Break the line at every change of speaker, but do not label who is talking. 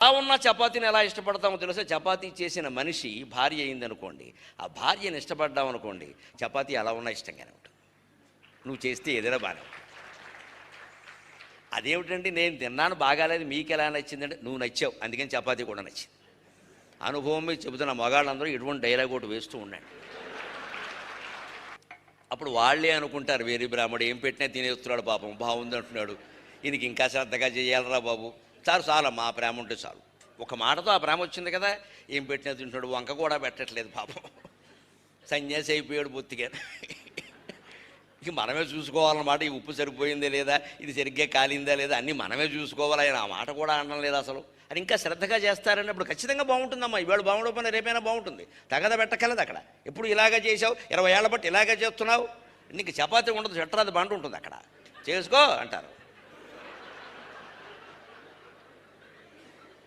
అలా ఉన్న చపాతీని ఎలా ఇష్టపడతామో తెలుసా? చపాతీ చేసిన మనిషి భార్య అయిందనుకోండి, ఆ భార్యను ఇష్టపడ్డామనుకోండి, చపాతీ ఎలా ఉన్నా ఇష్టంగానే ఉంటుంది. నువ్వు చేస్తే ఏదైనా బాగానే ఉంటుంది. అదేమిటండి, నేను తిన్నాను బాగాలేదు, మీకు ఎలా నచ్చిందంటే, నువ్వు నచ్చావు అందుకని చపాతీ కూడా నచ్చింది. అనుభవం మీద చెబుతున్న మగాళ్ళందరూ ఇటువంటి డైలాగ్ ఒకటి వేస్తూ ఉండండి. అప్పుడు వాళ్ళే అనుకుంటారు, వేరే బ్రాహ్మడు ఏం పెట్టినా తినేస్తున్నాడు, పాపం బాగుంది అంటున్నాడు, ఈయనకి ఇంకా శ్రద్ధగా చేయాలరా బాబు. చాలు మా ప్రేమ ఉంటే చాలు. ఒక మాటతో ఆ ప్రేమ వచ్చింది కదా, ఏం పెట్టినా తింటున్నాడు, వంక కూడా పెట్టట్లేదు పాపం, సన్యాసి అయిపోయాడు బొత్తిగా. ఇక మనమే చూసుకోవాలన్నమాట, ఈ ఉప్పు సరిపోయిందే లేదా, ఇది సరిగ్గా కాలిందా లేదా, అన్నీ మనమే చూసుకోవాలి. ఆయన ఆ మాట కూడా అనడం లేదు అసలు. అది ఇంకా శ్రద్ధగా చేస్తారన్నప్పుడు ఖచ్చితంగా బాగుంటుందమ్మా. ఇవాళ బాగుండకపోయినా రేపైనా బాగుంటుంది. తగద పెట్టగలదు అక్కడ. ఎప్పుడు ఇలాగ చేసావు, 20 ఏళ్ల బట్టి ఇలాగే చేస్తున్నావు, నీకు చపాతీ ఉండదు, చెట్టరాది బండ ఉంటుంది అక్కడ, చేసుకో అంటారు.